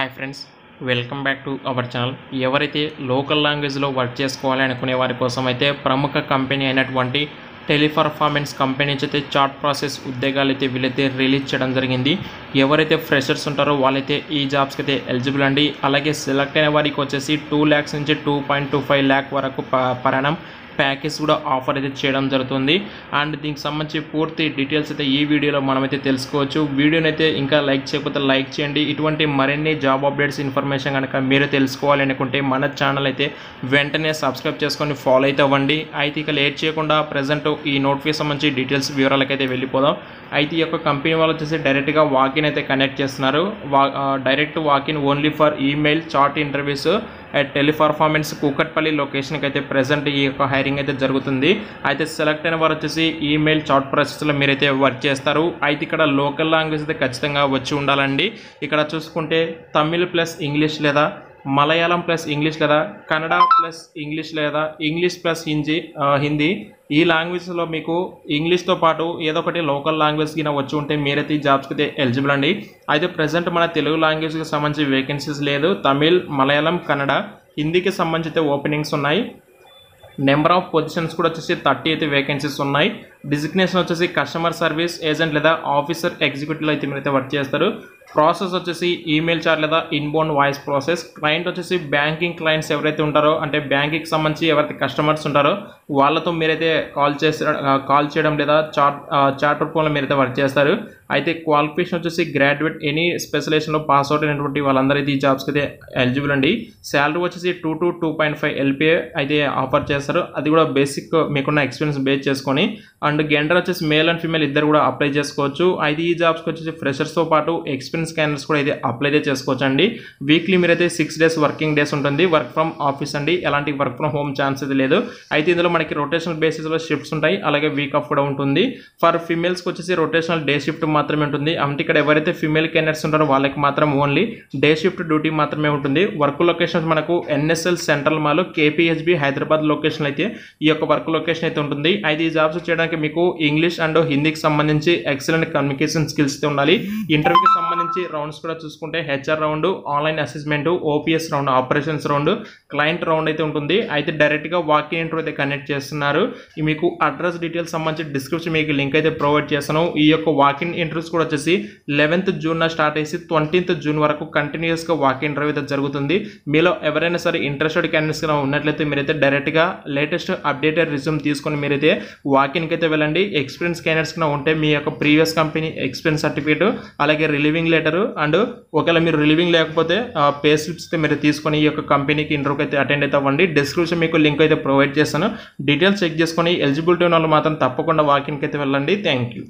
Hi friends, welcome back to our channel. ఎవరైతే local లాంగ్వేజ్లో work చేసుకోవాలి అనుకునే వారి కోసం అయితే ప్రముఖ కంపెనీ అయినటువంటి టెలిపర్ఫార్మెన్స్ కంపెనీ నుంచి అయితే చార్ట్ ప్రాసెస్ ఉద్యోగాలు అయితే వీళ్ళైతే రిలీజ్ చేయడం జరిగింది. ఎవరైతే ఫ్రెషర్స్ ఉంటారో వాళ్ళైతే ఈ జాబ్స్కి అయితే ఎలిజిబుల్ అండి. అలాగే సెలెక్ట్ అయిన వారికి వచ్చేసి 2 lakhs నుంచి 2.25 lakh వరకు per annum ప్యాకేజ్ కూడా ఆఫర్ అయితే చేయడం జరుగుతుంది. అండ్ దీనికి సంబంధించి పూర్తి డీటెయిల్స్ అయితే ఈ వీడియోలో మనమైతే తెలుసుకోవచ్చు. వీడియోని అయితే ఇంకా లైక్ చేయకపోతే లైక్ చేయండి. ఇటువంటి మరిన్ని జాబ్ అప్డేట్స్ ఇన్ఫర్మేషన్ కనుక మీరు తెలుసుకోవాలి అనుకుంటే మన ఛానల్ అయితే వెంటనే సబ్స్క్రైబ్ చేసుకొని ఫాలో అయితే అవ్వండి. అయితే ఇక లేట్ చేయకుండా ప్రజెంట్ ఈ నోటిఫికేషన్ సంబంధించి డీటెయిల్స్ వివరాలకు అయితే వెళ్ళిపోదాం. అయితే ఈ యొక్క కంపెనీ వాళ్ళు వచ్చేసి డైరెక్ట్గా వాకిన్ అయితే కనెక్ట్ చేస్తున్నారు. Direct walk in only for email chat interviews at Teleperformance Kukatpally లొకేషన్కి అయితే ప్రజెంట్ ఈ యొక్క హైరింగ్ అయితే జరుగుతుంది. అయితే సెలెక్ట్ అయిన వారు వచ్చేసి ఈమెయిల్ చాట్ ప్రాసెస్లో మీరైతే వర్క్ చేస్తారు. అయితే ఇక్కడ లోకల్ లాంగ్వేజ్ అయితే ఖచ్చితంగా వచ్చి ఉండాలండి. ఇక్కడ చూసుకుంటే తమిళ్ ప్లస్ ఇంగ్లీష్ లేదా మలయాళం ప్లస్ ఇంగ్లీష్ లేదా కన్నడ ప్లస్ ఇంగ్లీష్ లేదా ఇంగ్లీష్ ప్లస్ హిందీ ఈ లాంగ్వేజ్లో మీకు ఇంగ్లీష్తో పాటు ఏదో ఒకటి లోకల్ లాంగ్వేజ్ కింద వచ్చి ఉంటే మీరైతే ఈ జాబ్స్కి అయితే ఎలిజిబుల్ అండి. అయితే ప్రజెంట్ మన తెలుగు లాంగ్వేజ్కి సంబంధించి వేకెన్సీస్ లేదు. తమిళ్, మలయాళం, కన్నడ, హిందీకి సంబంధించి అయితే ఓపెనింగ్స్ ఉన్నాయి. నెంబర్ ఆఫ్ పొజిషన్స్ కూడా వచ్చేసి 30 అయితే వేకెన్సీస్ ఉన్నాయి. డిజిగ్నేషన్ వచ్చేసి కస్టమర్ సర్వీస్ ఏజెంట్ లేదా ఆఫీసర్ ఎగ్జిక్యూటివ్లో అయితే మీరైతే వర్క్ చేస్తారు. ప్రాసెస్ వచ్చేసి ఈమెయిల్ చాట్ లేదా ఇన్బౌండ్ వాయిస్ ప్రాసెస్. క్లయింట్ వచ్చేసి బ్యాంకింగ్ క్లయింట్స్ ఎవరైతే ఉంటారో అంటే బ్యాంకింగ్కి సంబంధించి ఎవరైతే కస్టమర్స్ ఉంటారో వాళ్ళతో మీరైతే కాల్ చేయడం లేదా చాట్ రూపంలో మీరైతే వర్క్ చేస్తారు. అయితే క్వాలిఫికేషన్ వచ్చేసి గ్రాడ్యుయేట్ ఎనీ స్పెషలైజేషన్లో పాస్ అవుట్ అయినటువంటి వాళ్ళందరైతే ఈ జాబ్స్కి అయితే ఎలిజిబుల్ అండి. శాలరీ వచ్చేసి 2 to 2.5 LPA అయితే ఆఫర్ చేస్తారు. అది కూడా బేసిక్ మీకున్న ఎక్స్పీరియన్స్ బేస్ చేసుకొని. అండ్ జెండర్ వచ్చేసి మేల్ అండ్ ఫీమేల్ ఇద్దరు కూడా అప్లై చేసుకోవచ్చు. అయితే ఈ జాబ్స్కి వచ్చేసి ఫ్రెషర్స్తో పాటు ఎక్స్పీరియన్స్ క్యాండిడేట్స్ కూడా అయితే అప్లై చేసుకోవచ్చు అండి. వీక్లీ మీరైతే 6 days వర్కింగ్ డేస్ ఉంటుంది. వర్క్ ఫ్రమ్ ఆఫీస్ అండి, ఎలాంటి వర్క్ ఫ్రమ్ హోమ్ ఛాన్స్ అయితే లేదు. అయితే ఇందులో మనకి రొటేషనల్ బేసిస్లో షిఫ్ట్స్ ఉంటాయి, అలాగే వీక్ ఆఫ్ కూడా ఉంటుంది. ఫర్ ఫీమేల్స్కి వచ్చేసి రొటేషనల్ డే షిఫ్ట్ మాత్రమే ఉంటుంది. అంటే ఇక్కడ ఎవరైతే ఫీమేల్ క్యాండిడేట్స్ ఉంటారో వాళ్ళకి మాత్రం ఓన్లీ డే షిఫ్ట్ డ్యూటీ మాత్రమే ఉంటుంది. వర్క్ లొకేషన్స్ మనకు NSL central mall, KPHB Hyderabad location అయితే ఈ యొక్క వర్క్ లొకేషన్ అయితే ఉంటుంది. అయితే ఈ జాబ్స్ చేయడానికి మీకు ఇంగ్లీష్ అండ్ హిందీకి సంబంధించి ఎక్సలెంట్ కమ్యూనికేషన్ స్కిల్స్ అయితే ఉండాలి. ఇంటర్వ్యూకి సంబంధించి రౌండ్స్ కూడా చూసుకుంటే HR round, online assessment, OPS round, operations round, client round అయితే ఉంటుంది. అయితే డైరెక్ట్గా వాకిన్ ఇంటర్వ్యూ అయితే కనెక్ట్ చేస్తున్నారు. మీకు అడ్రస్ డీటెయిల్స్ సంబంధించి డిస్క్రిప్షన్ మీకు లింక్ అయితే ప్రొవైడ్ చేస్తాను. ఈ యొక్క వాకిన్ ఇంటర్వ్యూస్ కూడా వచ్చేసి 11th June స్టార్ట్ చేసి 20th June వరకు కంటిన్యూస్గా వాకిన్ ఇంటర్వ్యూ అయితే జరుగుతుంది. మీలో ఎవరైనా సరే ఇంట్రెస్టెడ్ క్యాండిడేట్స్ ఉన్నట్లయితే మీరైతే డైరెక్ట్గా లేటెస్ట్ అప్డేటెడ్ రిజ్యూమ్ తీసుకొని మీరైతే వాకిన్కి అయితే వెళ్ళండి. ఎక్స్పీరియన్స్ క్యాండిడేట్స్ ఉంటే మీ యొక్క ప్రీవియస్ కంపెనీ ఎక్స్పీరియన్స్ సర్టిఫికేట్, అలాగే రిలీవింగ్ లెటర్, అండ్ ఒకవేళ మీరు రిలీవింగ్ లేకపోతే పే స్లిప్స్ అయితే మీరు తీసుకొని ఈ యొక్క కంపెనీకి ఇంటర్వ్యూకి అయితే అటెండ్ అయితే అవ్వండి. డిస్క్రిప్షన్ మీకు లింక్ అయితే ప్రొవైడ్ చేస్తాను. డీటెయిల్స్ చెక్ చేసుకొని ఎలిజిబిలిటీ ఉన్న వాళ్ళు మాత్రం తప్పకుండా వాకిన్కి అయితే వెళ్ళండి. Thank you.